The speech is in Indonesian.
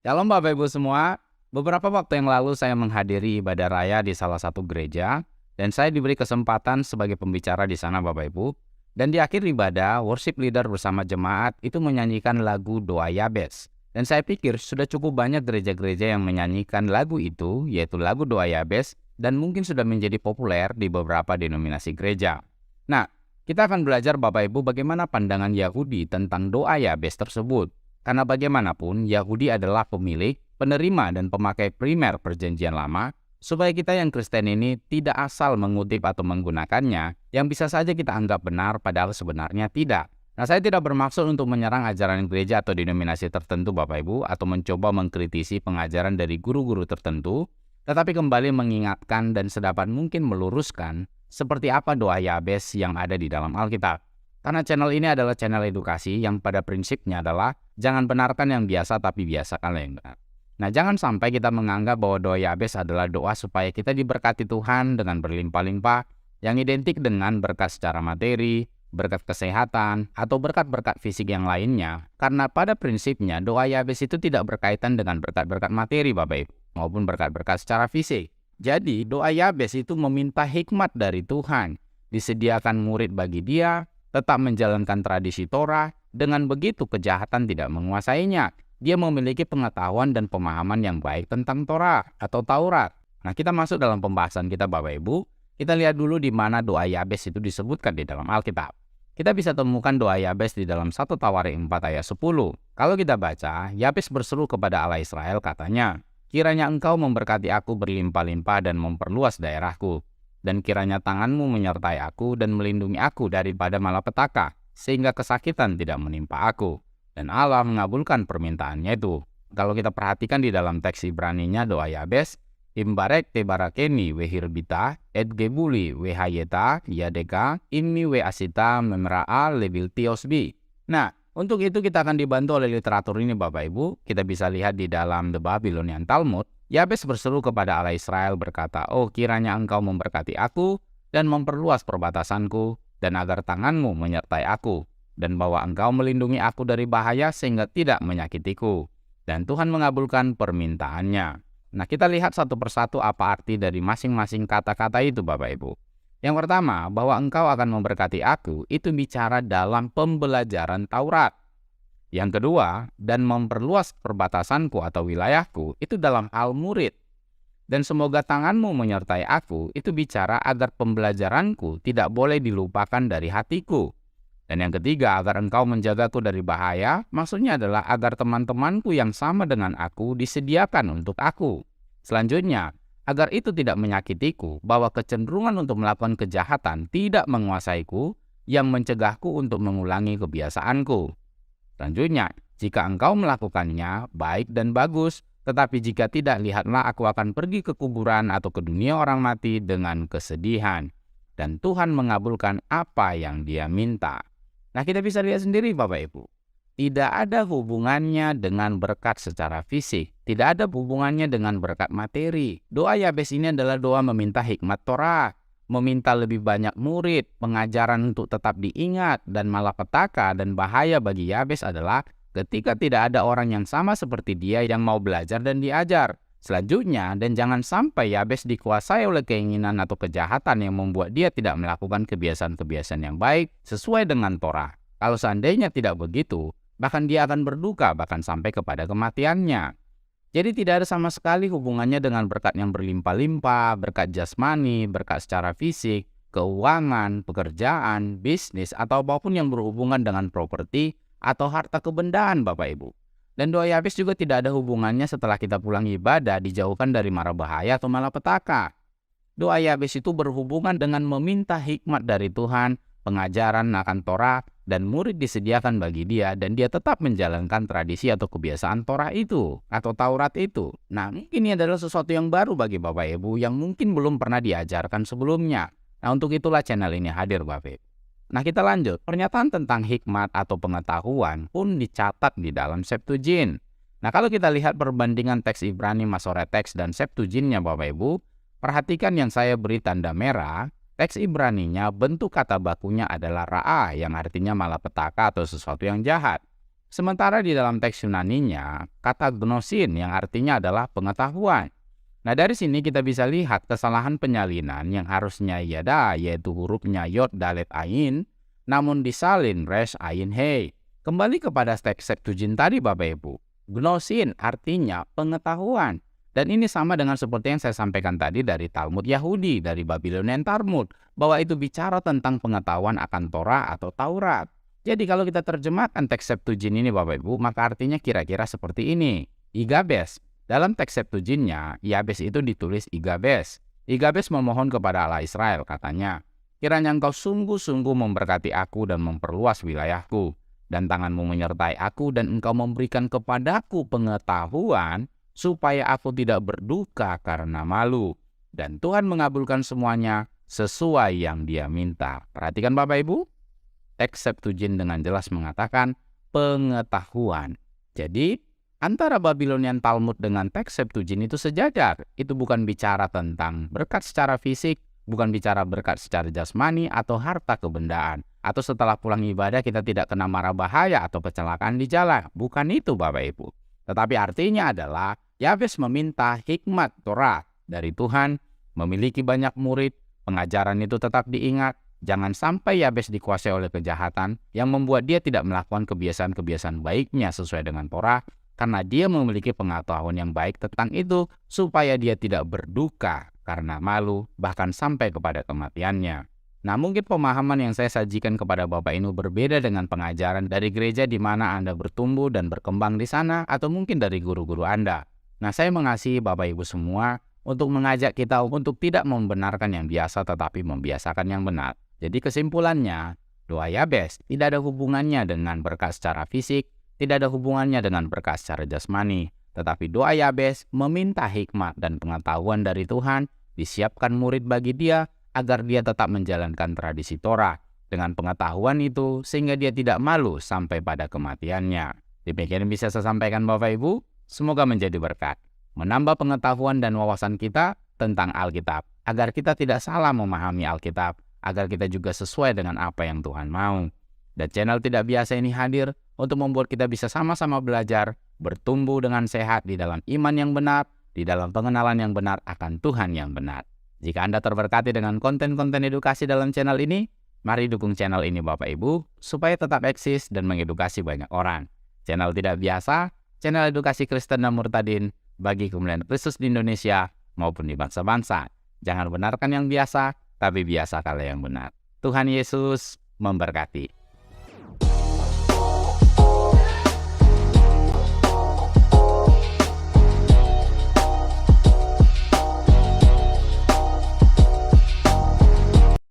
Shalom Bapak Ibu semua. Beberapa waktu yang lalu saya menghadiri ibadah raya di salah satu gereja dan saya diberi kesempatan sebagai pembicara di sana Bapak Ibu. Dan di akhir ibadah, worship leader bersama jemaat itu menyanyikan lagu Doa Yabes. Dan saya pikir sudah cukup banyak gereja-gereja yang menyanyikan lagu itu, yaitu lagu Doa Yabes, dan mungkin sudah menjadi populer di beberapa denominasi gereja. Nah, kita akan belajar Bapak Ibu bagaimana pandangan Yahudi tentang doa Yabes tersebut. Karena bagaimanapun, Yahudi adalah pemilik, penerima, dan pemakai primer perjanjian lama, supaya kita yang Kristen ini tidak asal mengutip atau menggunakannya, yang bisa saja kita anggap benar padahal sebenarnya tidak. Nah, saya tidak bermaksud untuk menyerang ajaran gereja atau denominasi tertentu Bapak Ibu, atau mencoba mengkritisi pengajaran dari guru-guru tertentu, tetapi kembali mengingatkan dan sedapat mungkin meluruskan seperti apa doa Yabes yang ada di dalam Alkitab. Karena channel ini adalah channel edukasi yang pada prinsipnya adalah jangan benarkan yang biasa tapi biasakanlah yang benar. Nah, jangan sampai kita menganggap bahwa doa Yabes adalah doa supaya kita diberkati Tuhan dengan berlimpah-limpah yang identik dengan berkat secara materi, berkat kesehatan, atau berkat-berkat fisik yang lainnya. Karena pada prinsipnya doa Yabes itu tidak berkaitan dengan berkat-berkat materi Bapak Ibu, maupun berkat-berkat secara fisik. Jadi doa Yabes itu meminta hikmat dari Tuhan, disediakan murid bagi dia, tetap menjalankan tradisi Torah, dengan begitu kejahatan tidak menguasainya. Dia memiliki pengetahuan dan pemahaman yang baik tentang Torah atau Taurat. Nah, kita masuk dalam pembahasan kita Bapak Ibu. Kita lihat dulu di mana doa Yabes itu disebutkan di dalam Alkitab. Kita bisa temukan doa Yabes di dalam 1 Tawarik 4 ayat 10. Kalau kita baca, Yabes berseru kepada Allah Israel katanya, "Kiranya engkau memberkati aku berlimpah-limpah dan memperluas daerahku. Dan kiranya tanganmu menyertai aku dan melindungi aku daripada malapetaka, sehingga kesakitan tidak menimpa aku." Dan Allah mengabulkan permintaannya itu. Kalau kita perhatikan di dalam teks Ibraninya doa Yabes, Imbarek te barakeni we hirbita, et gebuli we hayeta, yadeka, immi we asita memra'a lebil tiosbi. Nah, untuk itu kita akan dibantu oleh literatur ini Bapak Ibu. Kita bisa lihat di dalam The Babylonian Talmud, Yabes berseru kepada Allah Israel berkata, "Oh, kiranya engkau memberkati aku dan memperluas perbatasanku, dan agar tanganmu menyertai aku, dan bahwa engkau melindungi aku dari bahaya sehingga tidak menyakitiku." Dan Tuhan mengabulkan permintaannya. Nah, kita lihat satu persatu apa arti dari masing-masing kata-kata itu Bapak Ibu. Yang pertama, bahwa engkau akan memberkati aku, itu bicara dalam pembelajaran Taurat. Yang kedua, dan memperluas perbatasanku atau wilayahku, itu dalam hal murid. Dan semoga tanganmu menyertai aku, itu bicara agar pembelajaranku tidak boleh dilupakan dari hatiku. Dan yang ketiga, agar engkau menjagaku dari bahaya, maksudnya adalah agar teman-temanku yang sama dengan aku disediakan untuk aku. Selanjutnya, agar itu tidak menyakitiku, bahwa kecenderungan untuk melakukan kejahatan tidak menguasaiku, yang mencegahku untuk mengulangi kebiasaanku. Selanjutnya, jika engkau melakukannya, baik dan bagus, tetapi jika tidak, lihatlah aku akan pergi ke kuburan atau ke dunia orang mati dengan kesedihan. Dan Tuhan mengabulkan apa yang dia minta. Nah, kita bisa lihat sendiri Bapak Ibu. Tidak ada hubungannya dengan berkat secara fisik. Tidak ada hubungannya dengan berkat materi. Doa Yabes ini adalah doa meminta hikmat Torah, meminta lebih banyak murid, pengajaran untuk tetap diingat, dan malapetaka dan bahaya bagi Yabes adalah ketika tidak ada orang yang sama seperti dia yang mau belajar dan diajar. Selanjutnya, dan jangan sampai Yabes dikuasai oleh keinginan atau kejahatan yang membuat dia tidak melakukan kebiasaan-kebiasaan yang baik sesuai dengan Torah. Kalau seandainya tidak begitu, bahkan dia akan berduka bahkan sampai kepada kematiannya. Jadi tidak ada sama sekali hubungannya dengan berkat yang berlimpah-limpah, berkat jasmani, berkat secara fisik, keuangan, pekerjaan, bisnis, atau apapun yang berhubungan dengan properti atau harta kebendaan Bapak Ibu. Dan doa Yabes juga tidak ada hubungannya setelah kita pulang ibadah dijauhkan dari mara bahaya atau malapetaka. Doa Yabes itu berhubungan dengan meminta hikmat dari Tuhan, pengajaran akan Torah, dan murid disediakan bagi dia, dan dia tetap menjalankan tradisi atau kebiasaan Torah itu, atau Taurat itu. Nah, ini adalah sesuatu yang baru bagi Bapak Ibu yang mungkin belum pernah diajarkan sebelumnya. Nah, untuk itulah channel ini hadir Bapak Ibu. Nah, kita lanjut. Pernyataan tentang hikmat atau pengetahuan pun dicatat di dalam Septuagint. Nah, kalau kita lihat perbandingan teks Ibrani Masoret teks dan Septuagintnya Bapak Ibu, perhatikan yang saya beri tanda merah. Teks Ibraninya bentuk kata bakunya adalah ra'a yang artinya malapetaka atau sesuatu yang jahat. Sementara di dalam teks Yunaninya, kata gnosin yang artinya adalah pengetahuan. Nah, dari sini kita bisa lihat kesalahan penyalinan yang harusnya yada, yaitu hurufnya yod, dalet, ain, namun disalin resh, ain, hei. Kembali kepada teks Septuagint tadi Bapak Ibu. Gnosin artinya pengetahuan. Dan ini sama dengan seperti yang saya sampaikan tadi dari Talmud Yahudi, dari Babylonian Talmud, bahwa itu bicara tentang pengetahuan akan Torah atau Taurat. Jadi kalau kita terjemahkan teks Septuagint ini Bapak Ibu, maka artinya kira-kira seperti ini. Igabes. Dalam teks Septuagintnya, Yabes itu ditulis Igabes. Igabes memohon kepada Allah Israel, katanya, kiranya engkau sungguh-sungguh memberkati aku dan memperluas wilayahku, dan tanganmu menyertai aku dan engkau memberikan kepadaku pengetahuan, supaya aku tidak berduka karena malu. Dan Tuhan mengabulkan semuanya sesuai yang Dia minta. Perhatikan Bapak Ibu, teks Septuagint dengan jelas mengatakan pengetahuan. Jadi, antara Babylonian Talmud dengan teks Septuagint itu sejajar. Itu bukan bicara tentang berkat secara fisik, bukan bicara berkat secara jasmani atau harta kebendaan. Atau setelah pulang ibadah kita tidak kena mara bahaya atau kecelakaan di jalan. Bukan itu Bapak Ibu. Tetapi artinya adalah Yabes meminta hikmat Torah dari Tuhan, memiliki banyak murid, pengajaran itu tetap diingat. Jangan sampai Yabes dikuasai oleh kejahatan yang membuat dia tidak melakukan kebiasaan-kebiasaan baiknya sesuai dengan Torah, karena dia memiliki pengetahuan yang baik tentang itu, supaya dia tidak berduka karena malu, bahkan sampai kepada kematiannya. Nah, mungkin pemahaman yang saya sajikan kepada Bapak ini berbeda dengan pengajaran dari gereja di mana Anda bertumbuh dan berkembang di sana, atau mungkin dari guru-guru Anda. Nah, saya mengasihi Bapak Ibu semua untuk mengajak kita untuk tidak membenarkan yang biasa, tetapi membiasakan yang benar. Jadi kesimpulannya, doa Yabes tidak ada hubungannya dengan berkat secara fisik, tidak ada hubungannya dengan berkat secara jasmani, tetapi doa Yabes meminta hikmat dan pengetahuan dari Tuhan, disiapkan murid bagi dia agar dia tetap menjalankan tradisi Torah dengan pengetahuan itu sehingga dia tidak malu sampai pada kematiannya. Demikian bisa saya sampaikan Bapak Ibu, semoga menjadi berkat, menambah pengetahuan dan wawasan kita tentang Alkitab, agar kita tidak salah memahami Alkitab, agar kita juga sesuai dengan apa yang Tuhan mau. Dan channel Tidak Biasa ini hadir untuk membuat kita bisa sama-sama belajar, bertumbuh dengan sehat di dalam iman yang benar, di dalam pengenalan yang benar akan Tuhan yang benar. Jika Anda terberkati dengan konten-konten edukasi dalam channel ini, mari dukung channel ini Bapak Ibu, supaya tetap eksis dan mengedukasi banyak orang. Channel Tidak Biasa, channel edukasi Kristen dan Murtadin, bagi kemuliaan Kristus di Indonesia maupun di bangsa-bangsa. Jangan benarkan yang biasa, tapi biasakanlah yang benar. Tuhan Yesus memberkati.